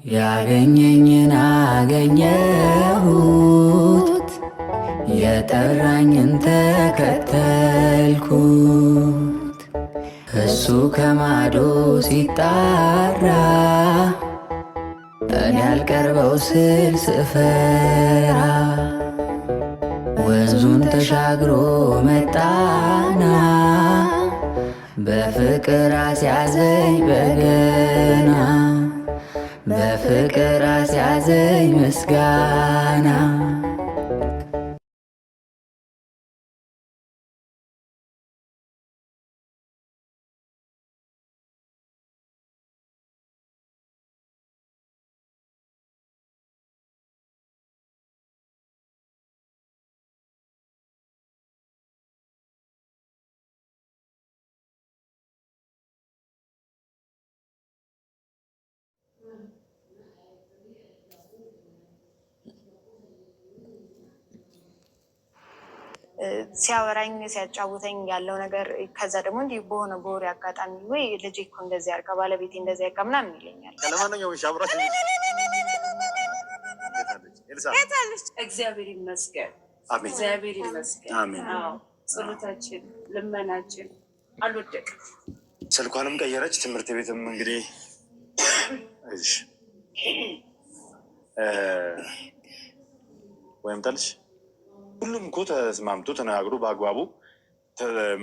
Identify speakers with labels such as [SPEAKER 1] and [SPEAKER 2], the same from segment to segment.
[SPEAKER 1] ያገኘኝን አገኘሁት የጠራኝን ተከተልኩት እሱ ከማዶ ሲጣራ እኔ ያልቀርበው ስል ስፈራ ወንዙን ተሻግሮ መጣና በፍቅር አስያዘኝ በገና በፍቅር አስያዘኝ ምስጋና
[SPEAKER 2] ሲያወራኝ ሲያጫውተኝ ያለው ነገር ከዛ ደግሞ እንዲህ በሆነ በወሬ አጋጣሚ ወይ ልጄ እኮ እንደዚህ ያርጋ ባለቤቴ እንደዚህ ያርጋ ምናምን ይለኛል።
[SPEAKER 3] እግዚአብሔር ይመስገን፣ እግዚአብሔር ይመስገን። ጸሎታችን ልመናችን አልወደቅም።
[SPEAKER 4] ስልኳንም ቀየረች። ትምህርት ቤትም እንግዲህ ወይም ጠልሽ ሁሉም እኮ ተስማምቶ ተነጋግሮ በአግባቡ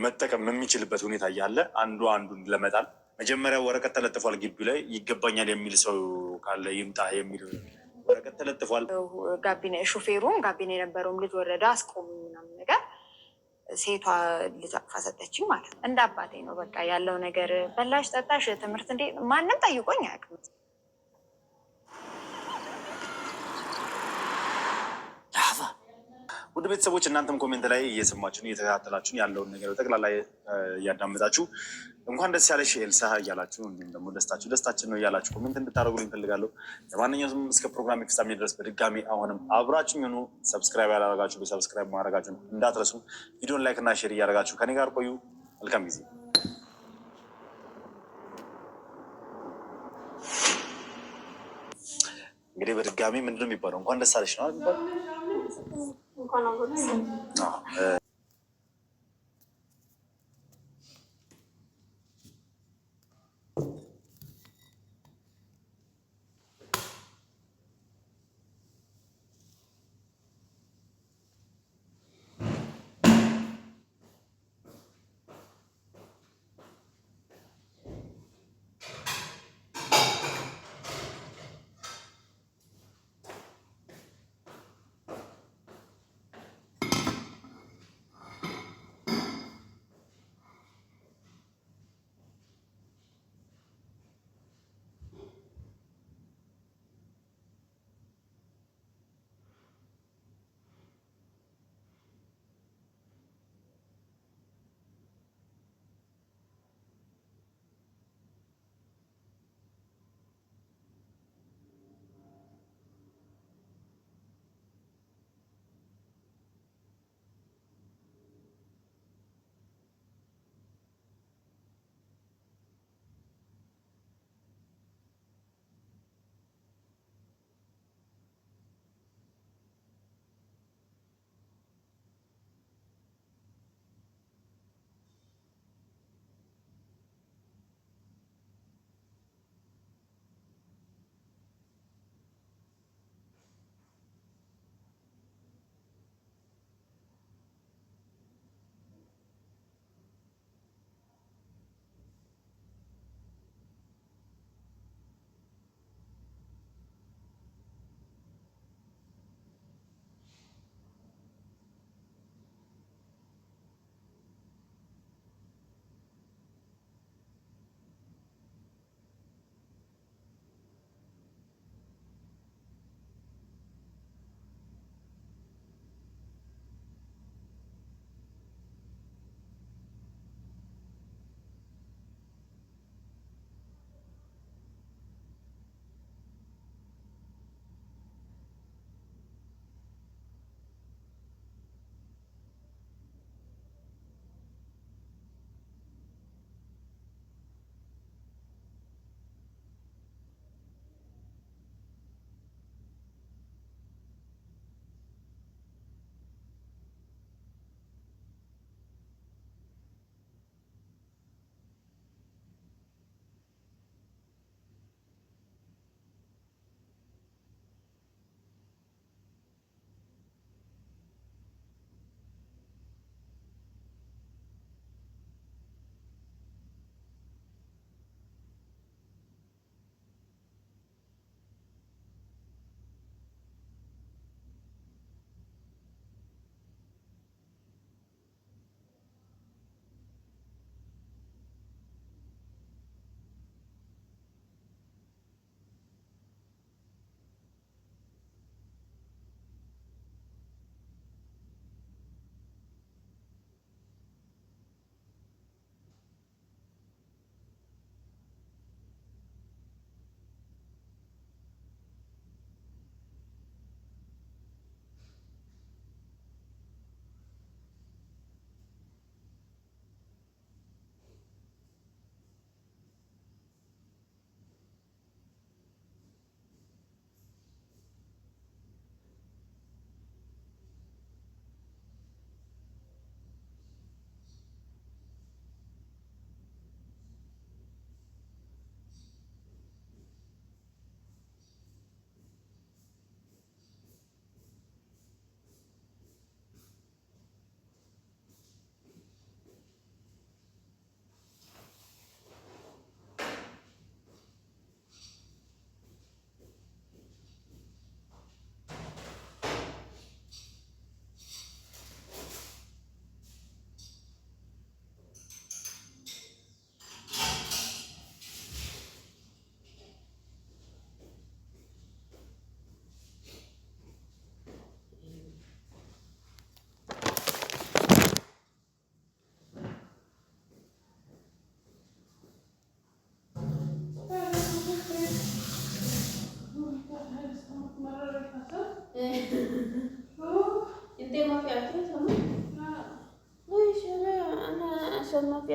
[SPEAKER 4] መጠቀም የሚችልበት ሁኔታ እያለ አንዱ አንዱን ለመጣል መጀመሪያ ወረቀት ተለጥፏል። ግቢ ላይ ይገባኛል የሚል ሰው ካለ ይምጣ የሚል ወረቀት ተለጥፏል።
[SPEAKER 2] ጋቢና ሾፌሩም ጋቢና የነበረውም ልጅ ወረዳ አስቆሙ ምናምን ነገር ሴቷ ልጅ አቅፋ ሰጠችኝ ማለት ነው። እንደ አባቴ ነው በቃ ያለው ነገር። በላሽ ጠጣሽ ትምህርት እንዴ ማንም ጠይቆኝ አያውቅም።
[SPEAKER 4] ውድ ቤተሰቦች እናንተም ኮሜንት ላይ እየሰማችሁን እየተከታተላችሁን ያለውን ነገር በጠቅላላ እያዳመጣችሁ እንኳን ደስ ያለሽ ኤልሳ እያላችሁ እንዲሁም ደግሞ ደስታችሁ ደስታችን ነው እያላችሁ ኮሜንት እንድታደርጉልኝ እፈልጋለሁ። ለማንኛውም እስከ ፕሮግራም ፍጻሜ ድረስ በድጋሚ አሁንም አብራችሁኝ ሆኑ። ሰብስክራይብ ያላረጋችሁ በሰብስክራይብ ማድረጋችሁን እንዳትረሱ። ቪዲዮን ላይክ እና ሼር እያደረጋችሁ ከኔ ጋር ቆዩ። መልካም ጊዜ። እንግዲህ በድጋሚ ምንድነው የሚባለው? እንኳን ደስ አለሽ ነው የሚባለው።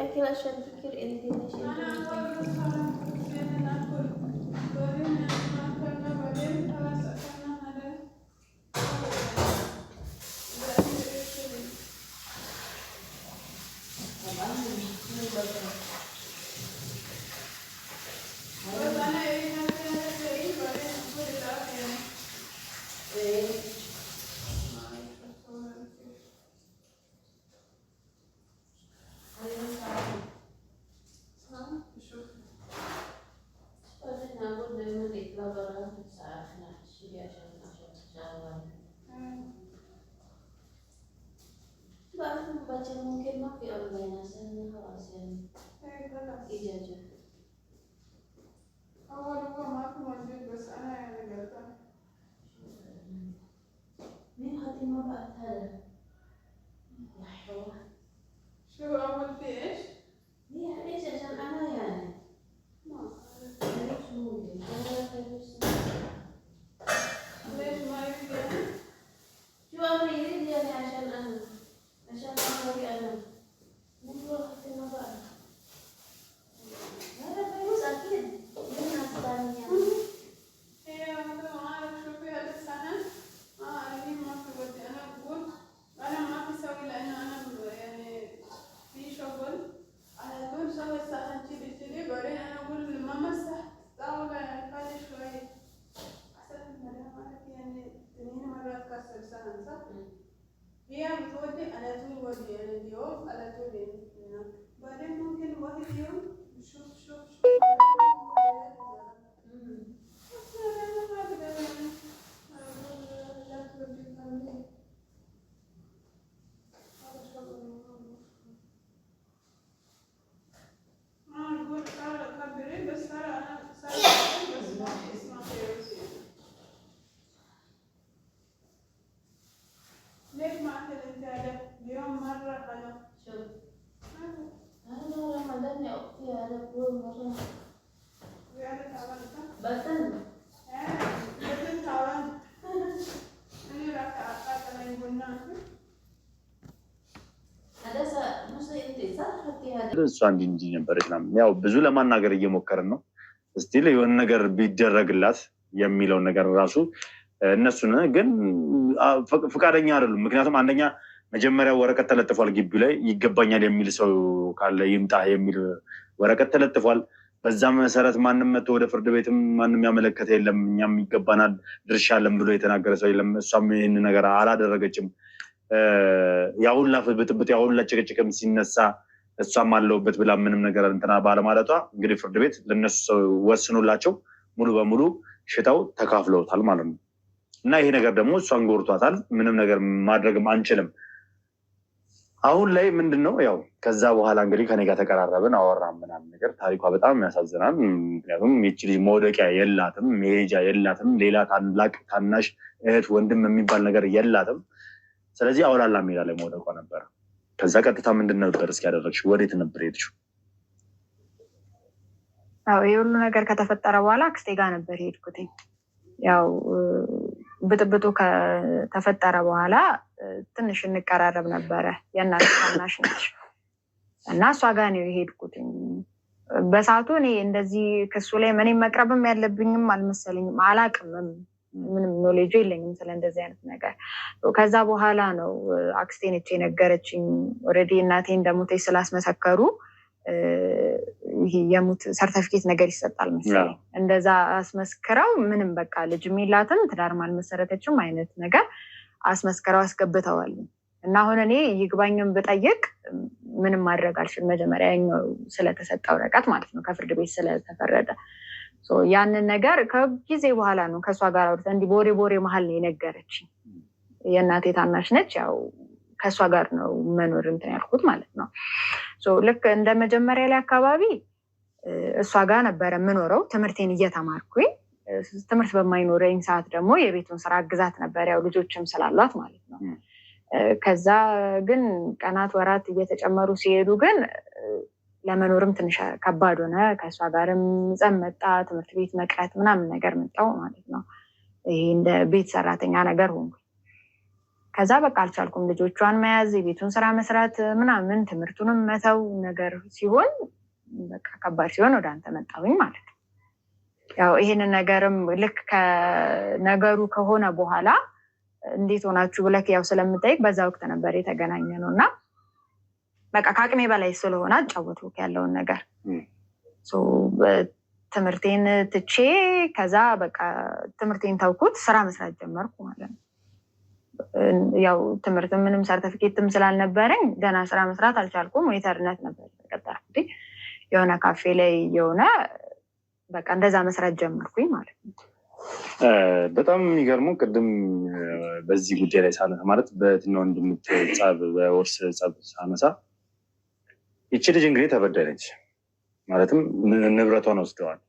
[SPEAKER 5] أكل عشان تفكر أنت ليش baca mungkin mah di online asalnya خلاص يعني إجازة
[SPEAKER 6] أول هو معكم موجود بس أنا يعني قلتها
[SPEAKER 5] مين خاتمة بعد هذا يا حلوة
[SPEAKER 6] شو أول في إيش؟
[SPEAKER 5] هي إيش عشان أنا يعني
[SPEAKER 6] ما
[SPEAKER 5] ليش ممكن
[SPEAKER 6] ليش ما يريد يعني؟
[SPEAKER 5] شو أنا يريد يعني عشان أنا أنا نقول خاتمة بعد هذا فيروس أكيد من ناس ثانية
[SPEAKER 6] هي مثلا ما أعرف شو في هذه السنة أنا ما في ودي أنا أقول أنا ما في سوي لأنه أنا يعني في شغل على طول شغل الساعة تجي بعدين أنا أقول ما مسحت طاولة خلي شوي أحسن ما يعني 2 مرات كسر سنة صح؟ هي بتودي على طول ودي يعني اليوم على طول هنا بعدين ممكن واحد يوم شوف بس أنا ما أقدر يعني أقول لا تودي كملي هذا شغل ما أقول صار كبري بس صار أنا صار بس ما اسمع فيروس يعني ليش ما أكل أنت هذا اليوم مرة حلو
[SPEAKER 5] شوف أنا رمضان يا أختي هذا كل مرة
[SPEAKER 6] وأنا تعبانة
[SPEAKER 5] بطن
[SPEAKER 6] بطن تعبانة أنا راح أكل البنان
[SPEAKER 5] هذا مش أنت صح خدتي هذا
[SPEAKER 4] እሷ እንዲህ ነበረች ምናምን ያው ብዙ ለማናገር እየሞከርን ነው እስቲል የሆነ ነገር ቢደረግላት የሚለው ነገር ራሱ እነሱን ግን ፍቃደኛ አይደሉም ምክንያቱም አንደኛ መጀመሪያ ወረቀት ተለጥፏል ግቢው ላይ ይገባኛል የሚል ሰው ካለ ይምጣ የሚል ወረቀት ተለጥፏል በዛ መሰረት ማንንም መጥቶ ወደ ፍርድ ቤትም ማንንም ያመለከተ የለም እኛም ይገባናል ድርሻለን ብሎ የተናገረ ሰው የለም እሷም ይሄን ነገር አላደረገችም ያውላ ፍብጥብጥ ያውላ ጭቅጭቅም ሲነሳ እሷም አለውበት ብላ ምንም ነገር እንትና ባለማለቷ እንግዲህ ፍርድ ቤት ለነሱ ወስኖላቸው ሙሉ በሙሉ ሽታው ተካፍለውታል ማለት ነው እና ይሄ ነገር ደግሞ እሷን ጎርቷታል ምንም ነገር ማድረግም አንችልም አሁን ላይ ምንድነው ያው ከዛ በኋላ እንግዲህ ከኔ ጋር ተቀራረብን አወራን ምናምን ነገር ታሪኳ በጣም ያሳዝናል ምክንያቱም እቺ ልጅ መውደቂያ የላትም መሄጃ የላትም ሌላ ታላቅ ታናሽ እህት ወንድም የሚባል ነገር የላትም ስለዚህ አውላላ ሜዳ ላይ መውደቋ ነበር ከዛ ቀጥታ ምንድነው ነበር እስኪ ያደረግሽ ወዴት ነበር ሄድሽው
[SPEAKER 2] አዎ የሁሉ ነገር ከተፈጠረ በኋላ አክስቴ ጋር ነበር ሄድኩት ያው ብጥብጡ ከተፈጠረ በኋላ ትንሽ እንቀራረብ ነበረ የእናቴ ታናሽ ነች እና እሷ ጋር ነው የሄድኩት በሰዓቱ እኔ እንደዚህ ክሱ ላይ ምንም መቅረብም ያለብኝም አልመሰለኝም አላቅም ምንም ኖሌጅ የለኝም ስለ እንደዚህ አይነት ነገር ከዛ በኋላ ነው አክስቴ ነች የነገረችኝ ኦሬዲ እናቴ እንደሞተች ስላስመሰከሩ ይሄ የሙት ሰርቲፊኬት ነገር ይሰጣል መሰለኝ እንደዛ አስመስክረው ምንም በቃ ልጅ ሚላትም ትዳርም አልመሰረተችም አይነት ነገር አስመስክረው አስገብተዋል እና አሁን እኔ ይግባኝም ብጠይቅ ምንም ማድረግ አልችልም መጀመሪያ ስለተሰጠው ወረቀት ማለት ነው ከፍርድ ቤት ስለተፈረደ ያንን ነገር ከጊዜ በኋላ ነው ከሷ ጋር አውርተን እንዲ ቦሬ መሃል ነው የነገረችኝ የእናቴ ታናሽ ነች ያው ከሷ ጋር ነው መኖር እንትን ያልኩት ማለት ነው ልክ እንደ መጀመሪያ ላይ አካባቢ እሷ ጋር ነበር የምኖረው ትምህርቴን እየተማርኩኝ ትምህርት በማይኖረኝ ሰዓት ደግሞ የቤቱን ስራ አግዛት ነበር ያው ልጆችም ስላሏት ማለት ነው ከዛ ግን ቀናት ወራት እየተጨመሩ ሲሄዱ ግን ለመኖርም ትንሽ ከባድ ሆነ ከሷ ጋርም ጸመጣ ትምህርት ቤት መቅረት ምናምን ነገር መጣው ማለት ነው ይሄ እንደ ቤት ሰራተኛ ነገር ሆንኩ ከዛ በቃ አልቻልኩም። ልጆቿን መያዝ፣ የቤቱን ስራ መስራት ምናምን ትምህርቱንም መተው ነገር ሲሆን በቃ ከባድ ሲሆን ወደ አንተ መጣሁኝ ማለት ነው። ያው ይሄንን ነገርም ልክ ከነገሩ ከሆነ በኋላ እንዴት ሆናችሁ ብለክ ያው ስለምጠይቅ በዛ ወቅት ነበር የተገናኘ ነው እና በቃ ከአቅሜ በላይ ስለሆነ አጫወትኩ ያለውን ነገር ትምህርቴን ትቼ ከዛ በቃ ትምህርቴን ተውኩት፣ ስራ መስራት ጀመርኩ ማለት ነው። ያው ትምህርት ምንም ሰርተፊኬትም ስላልነበረኝ ገና ስራ መስራት አልቻልኩም። ዌይተርነት ነበር የተቀጠርኩት የሆነ ካፌ ላይ የሆነ በቃ እንደዛ መስራት ጀመርኩኝ ማለት ነው።
[SPEAKER 4] በጣም የሚገርመው ቅድም በዚህ ጉዳይ ላይ ሳነሳ ማለት በእህትና ወንድም ጸብ በውርስ ጸብ ሳነሳ ይቺ ልጅ እንግዲህ ተበደለች ማለትም ንብረቷን ወስደዋል።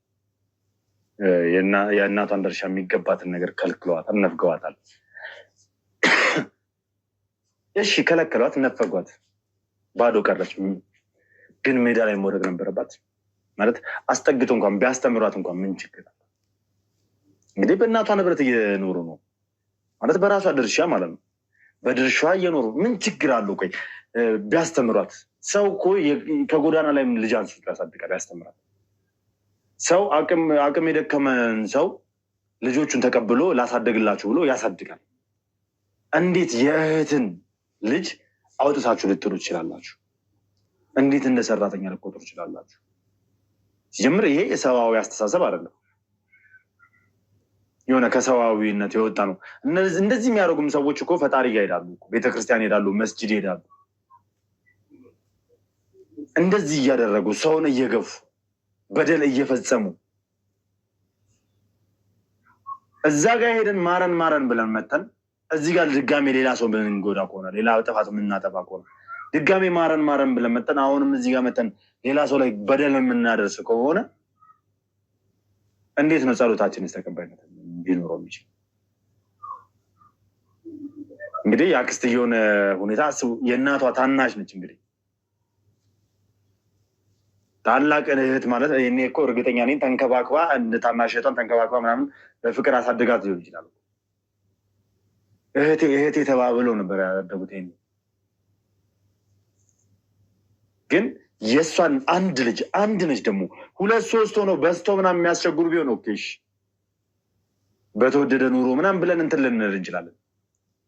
[SPEAKER 4] የእናቷን ድርሻ የሚገባትን ነገር ከልክለዋታል፣ ነፍገዋታል። እሺ ከለከሏት፣ ነፈጓት፣ ባዶ ቀረች። ግን ሜዳ ላይ መውደቅ ነበረባት ማለት አስጠግቶ እንኳን ቢያስተምሯት እንኳን ምን ችግር አለ? እንግዲህ በእናቷ ንብረት እየኖሩ ነው ማለት በራሷ ድርሻ ማለት ነው። በድርሻዋ እየኖሩ ምን ችግር አለው? ቆይ ቢያስተምሯት። ሰው እኮ ከጎዳና ላይ ልጅ አንስቶ ያሳድጋል፣ ያስተምራል። ሰው አቅም የደከመን ሰው ልጆቹን ተቀብሎ ላሳደግላችሁ ብሎ ያሳድጋል። እንዴት የእህትን ልጅ አውጥታችሁ ልጥሉ ትችላላችሁ? እንዴት እንደ ሰራተኛ ልቆጥሩ ትችላላችሁ? ሲጀምር ይሄ የሰብአዊ አስተሳሰብ አይደለም፣ የሆነ ከሰብአዊነት የወጣ ነው። እንደዚህ የሚያደርጉም ሰዎች እኮ ፈጣሪ ጋር ይሄዳሉ፣ ቤተክርስቲያን ይሄዳሉ፣ መስጂድ ይሄዳሉ። እንደዚህ እያደረጉ ሰውን እየገፉ በደል እየፈጸሙ እዛ ጋር ሄደን ማረን ብለን መተን እዚህ ጋር ድጋሜ ሌላ ሰው ብንጎዳ ከሆነ ሌላ ጥፋት የምናጠፋ ከሆነ ድጋሜ ማረን ብለን መተን አሁንም እዚህ ጋር መተን ሌላ ሰው ላይ በደል የምናደርስ ከሆነ እንዴት ነው ጸሎታችንስ ተቀባይነት ሊኖረው የሚችል? እንግዲህ የአክስት የሆነ ሁኔታ የእናቷ ታናሽ ነች። እንግዲህ ታላቅ እህት ማለት እኔ እኮ እርግጠኛ ነኝ ተንከባክባ እንደ ታናሽ እህቷን ተንከባክባ ምናምን በፍቅር አሳድጋት ሊሆን ይችላል። እህቴ ተባብለው ነበር ያደጉት። ግን የእሷን አንድ ልጅ ደግሞ 2-3 ሆነው በዝተው ምናምን የሚያስቸግሩ ቢሆን ኦኬሽ በተወደደ ኑሮ ምናምን ብለን እንትን ልንል እንችላለን።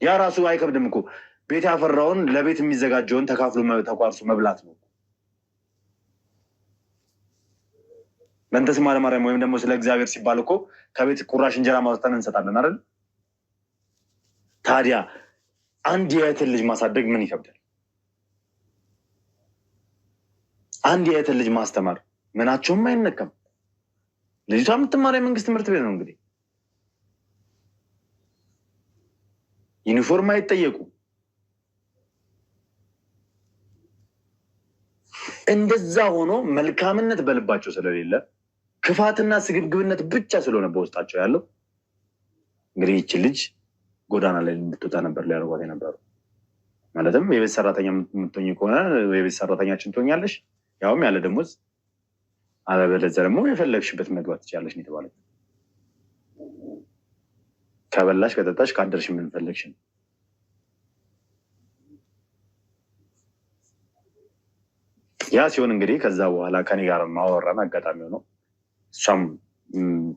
[SPEAKER 4] ያ ራሱ አይከብድም እኮ ቤት ያፈራውን ለቤት የሚዘጋጀውን ተካፍሎ ተቋርሶ መብላት ነው። በእንተ ስማ ለማርያም ወይም ደግሞ ስለ እግዚአብሔር ሲባል እኮ ከቤት ቁራሽ እንጀራ ማውጣት እንሰጣለን አይደል? ታዲያ አንድ የእህትን ልጅ ማሳደግ ምን ይከብዳል? አንድ የእህትን ልጅ ማስተማር ምናቸውም አይነካም። ልጅቷ የምትማር የመንግስት ትምህርት ቤት ነው። እንግዲህ ዩኒፎርም አይጠየቁ። እንደዛ ሆኖ መልካምነት በልባቸው ስለሌለ ክፋትና ስግብግብነት ብቻ ስለሆነ በውስጣቸው ያለው እንግዲህ ይቺ ልጅ ጎዳና ላይ እንድትወጣ ነበር ሊያደርጓት የነበሩ። ማለትም የቤት ሰራተኛ የምትሆኝ ከሆነ የቤት ሰራተኛችን ትሆኛለሽ፣ ያውም ያለ ደሞዝ፣ አለበለዚያ ደግሞ የፈለግሽበት መግባት ትችላለሽ ነው የተባለች። ከበላሽ ከጠጣሽ ካደርሽ ምን ፈለግሽ ነው። ያ ሲሆን እንግዲህ ከዛ በኋላ ከኔ ጋር ማወራን አጋጣሚ ሆነው እሷም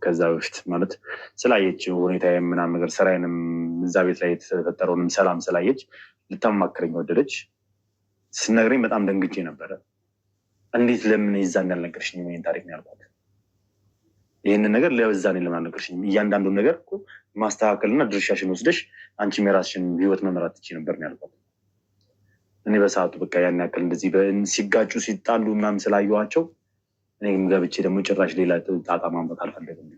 [SPEAKER 4] ከዛ በፊት ማለት ስላየች ሁኔታ ምናምን ነገር ስራዬንም እዛ ቤት ላይ የተፈጠረውንም ሰላም ስላየች ልታማክረኝ ወደደች። ስነግረኝ በጣም ደንግጬ ነበረ። እንዴት ለምን የዛን ያልነገርሽኝ ይሄን ታሪክ ነው ያልኳት። ይህንን ነገር ለዛኔ ለምን አልነገርሽኝም? እያንዳንዱን ነገር እኮ ማስተካከልና ድርሻሽን ወስደሽ አንቺም የራስሽን ህይወት መምራት ትችይ ነበር ነው ያልኳት። እኔ በሰዓቱ በቃ ያን ያክል እንደዚህ ሲጋጩ ሲጣሉ ምናምን ስላየኋቸው እኔም ገብቼ ደግሞ ጭራሽ ሌላ ጣጣ ማምጣት አልፈለግም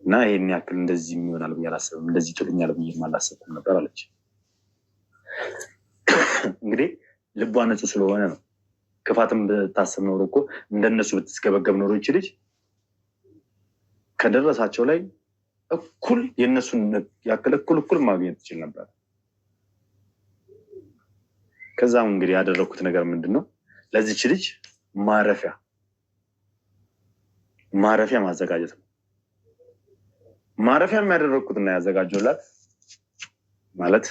[SPEAKER 4] እና ይሄን ያክል እንደዚህ ይሆናል ብዬ አላሰብም፣ እንደዚህ ጥሉኛል ብዬ አላሰብኩም ነበር አለች። እንግዲህ ልቧ ንጹህ ስለሆነ ነው። ክፋትም ብታስብ ኖሮ እኮ እንደነሱ ብትስገበገብ ኖሮ ይች ልጅ ከደረሳቸው ላይ እኩል የእነሱን ያክል እኩል ማግኘት ትችል ነበር። ከዛም እንግዲህ ያደረኩት ነገር ምንድን ነው? ለዚች ልጅ ማረፊያ ማዘጋጀት ነው። ማረፊያ የሚያደረግኩትና ያዘጋጀሁላት ማለት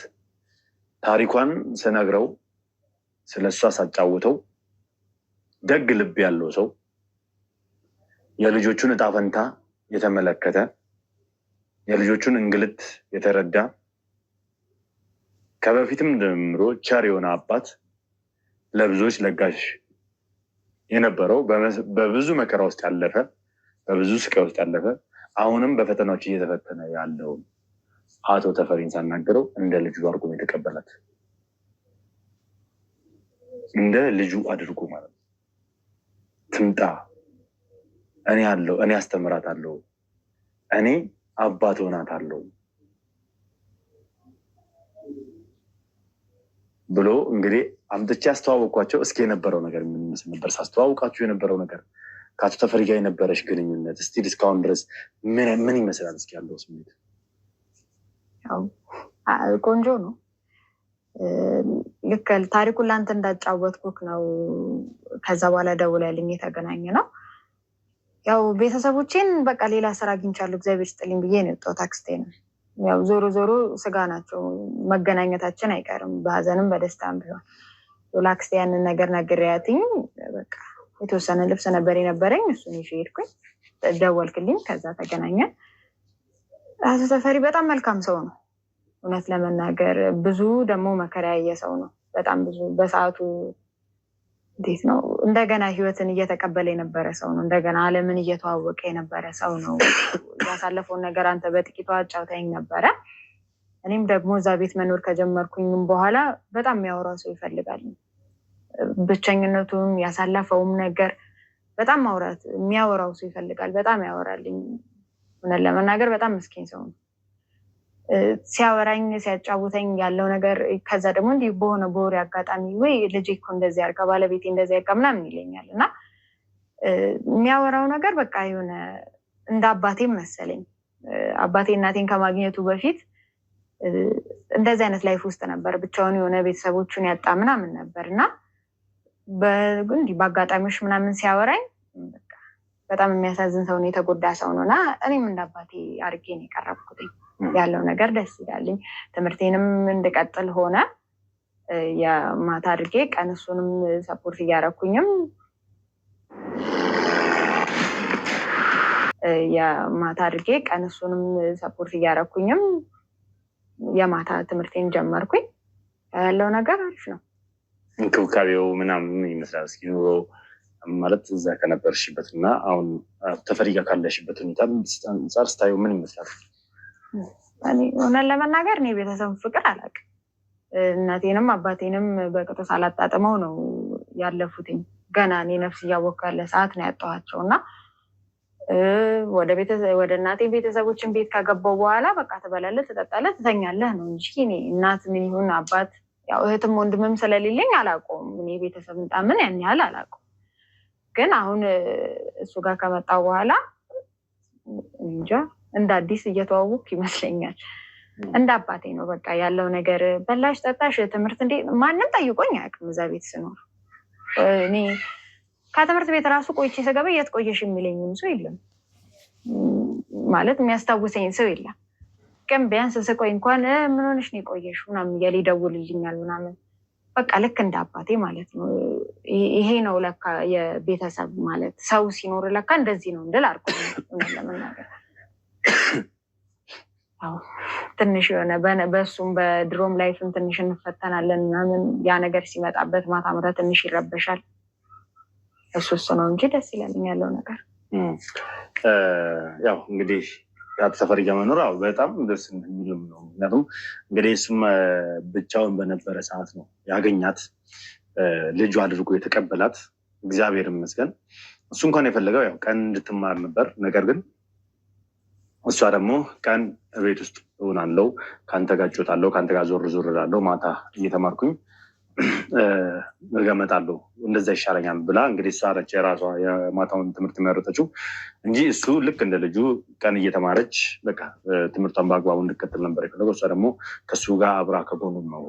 [SPEAKER 4] ታሪኳን ስነግረው ስለሷ ሳጫውተው ደግ ልብ ያለው ሰው የልጆቹን እጣ ፈንታ የተመለከተ የልጆቹን እንግልት የተረዳ ከበፊትም ጀምሮ ቸር የሆነ አባት ለብዙዎች ለጋሽ የነበረው በብዙ መከራ ውስጥ ያለፈ በብዙ ስቃይ ውስጥ ያለፈ አሁንም በፈተናዎች እየተፈተነ ያለው አቶ ተፈሪን ሳናገረው እንደ ልጁ አድርጎ ነው የተቀበላት። እንደ ልጁ አድርጎ ማለት ነው። ትምጣ፣ እኔ አለው፣ እኔ አስተምራታለሁ፣ እኔ አባት ሆናታለሁ ብሎ እንግዲህ አምጥቼ አስተዋወቅኳቸው። እስኪ የነበረው ነገር ምን ይመስል ነበር? ሳስተዋውቃችሁ የነበረው ነገር ከአቶ ተፈሪ ጋር የነበረሽ ግንኙነት እስቲ እስካሁን ድረስ ምን ይመስላል? እስኪ ያለው ስሜት።
[SPEAKER 2] ቆንጆ ነው። ልክ ታሪኩን ለአንተ እንዳጫወትኩክ ነው። ከዛ በኋላ ደውላልኝ የተገናኘ ነው። ያው ቤተሰቦቼን በቃ ሌላ ስራ አግኝቻለሁ እግዚአብሔር ይስጥልኝ ብዬ ነው የወጣሁት። አክስቴ ነው ያው ዞሮ ዞሮ ስጋ ናቸው፣ መገናኘታችን አይቀርም በሀዘንም በደስታም ቢሆን። ለአክስቴ ያንን ነገር ነግሬያትኝ በቃ የተወሰነ ልብስ ነበር የነበረኝ፣ እሱን ይዤ ሄድኩኝ። ደወልክልኝ፣ ከዛ ተገናኘን። አቶ ተፈሪ በጣም መልካም ሰው ነው። እውነት ለመናገር ብዙ ደግሞ መከራ ያየ ሰው ነው። በጣም ብዙ በሰዓቱ እንዴት ነው እንደገና ህይወትን እየተቀበለ የነበረ ሰው ነው። እንደገና ዓለምን እየተዋወቀ የነበረ ሰው ነው። ያሳለፈውን ነገር አንተ በጥቂቱ አጫውተኸኝ ነበረ። እኔም ደግሞ እዛ ቤት መኖር ከጀመርኩኝም በኋላ በጣም የሚያወራው ሰው ይፈልጋል። ብቸኝነቱም ያሳለፈውም ነገር በጣም ማውራት የሚያወራው ሰው ይፈልጋል። በጣም ያወራልኝ። እውነት ለመናገር በጣም ምስኪን ሰው ነው። ሲያወራኝ ሲያጫውተኝ ያለው ነገር ከዛ ደግሞ እንዲህ በሆነ በወሬ አጋጣሚ ወይ ልጄ እኮ እንደዚህ አድርጋ ባለቤቴ እንደዚህ አድርጋ ምናምን ይለኛል እና የሚያወራው ነገር በቃ የሆነ እንደ አባቴም መሰለኝ። አባቴ እናቴን ከማግኘቱ በፊት እንደዚህ አይነት ላይፍ ውስጥ ነበር። ብቻውን የሆነ ቤተሰቦቹን ያጣ ምናምን ነበር እና እንዲህ በአጋጣሚዎች ምናምን ሲያወራኝ በጣም የሚያሳዝን ሰው ነው፣ የተጎዳ ሰው ነው እና እኔም እንደ አባቴ አድርጌ ነው የቀረብኩትኝ። ያለው ነገር ደስ ይላልኝ። ትምህርቴንም እንድቀጥል ሆነ የማታ አድርጌ ቀን እሱንም ሰፖርት እያደረኩኝም የማታ ትምህርቴን ጀመርኩኝ። ያለው ነገር አሪፍ ነው።
[SPEAKER 4] እንክብካቤው ምናምን ይመስላል? እስኪ ኑሮ ማለት እዛ ከነበርሽበት እና አሁን ተፈሪ ጋር ካለሽበት ሁኔታ አንጻር ስታዩ ምን ይመስላል?
[SPEAKER 2] እውነት ለመናገር እኔ ቤተሰብ ፍቅር አላውቅም። እናቴንም አባቴንም በቅጡ ሳላጣጥመው ነው ያለፉትኝ። ገና እኔ ነፍስ እያወቅሁ ያለ ሰዓት ነው ያጣኋቸው እና ወደ እናቴ ቤተሰቦችን ቤት ካገባሁ በኋላ በቃ ትበላለህ፣ ትጠጣለህ፣ ትተኛለህ ነው እንጂ እኔ እናት ምን ይሁን አባት ያው እህትም ወንድምም ስለሌለኝ አላውቀውም። እኔ ቤተሰብ ምን ያን ያህል አላውቀውም። ግን አሁን እሱ ጋር ከመጣሁ በኋላ እንጃ እንደ አዲስ እየተዋወቅኩ ይመስለኛል። እንደ አባቴ ነው በቃ ያለው ነገር። በላሽ ጠጣሽ ትምህርት እንዴ ማንም ጠይቆኝ አያውቅም። እዛ ቤት ስኖር እኔ ከትምህርት ቤት ራሱ ቆይቼ ስገባ የት ቆየሽ የሚለኝም ሰው የለም፣ ማለት የሚያስታውሰኝ ሰው የለም። ግን ቢያንስ ስቆይ እንኳን ምን ሆነሽ ነው የቆየሽ ምናምን እያለ ይደውልልኛል ምናምን። በቃ ልክ እንደ አባቴ ማለት ነው። ይሄ ነው ለካ የቤተሰብ ማለት። ሰው ሲኖር ለካ እንደዚህ ነው እንድል አድርጎ ለመናገር ትንሽ የሆነ በእሱም በድሮም ላይፍም ትንሽ እንፈተናለን ምናምን። ያ ነገር ሲመጣበት ማታ ማታ ትንሽ ይረበሻል። እሱ ነው እንጂ ደስ ይላልኝ ያለው ነገር።
[SPEAKER 4] ያው እንግዲህ ከአቶ ተፈሪ ጋር መኖር በጣም ደስ የሚልም ነው። ምክንያቱም እንግዲህ እሱም ብቻውን በነበረ ሰዓት ነው ያገኛት፣ ልጁ አድርጎ የተቀበላት። እግዚአብሔር ይመስገን። እሱ እንኳን የፈለገው ያው ቀን እንድትማር ነበር። ነገር ግን እሷ ደግሞ ቀን ቤት ውስጥ እሆናለሁ፣ ከአንተ ጋር እጮታለሁ፣ ከአንተ ጋር ዞር ዞር እላለሁ፣ ማታ እየተማርኩኝ እገመጣለሁ፣ እንደዛ ይሻለኛል ብላ እንግዲህ እሷ ነች የራሷ የማታውን ትምህርት የሚያወጣችው እንጂ እሱ ልክ እንደ ልጁ ቀን እየተማረች በቃ ትምህርቷን በአግባቡ እንድትቀጥል ነበር የፈለገው። እሷ ደግሞ ከእሱ ጋር አብራ ከጎኑ ነው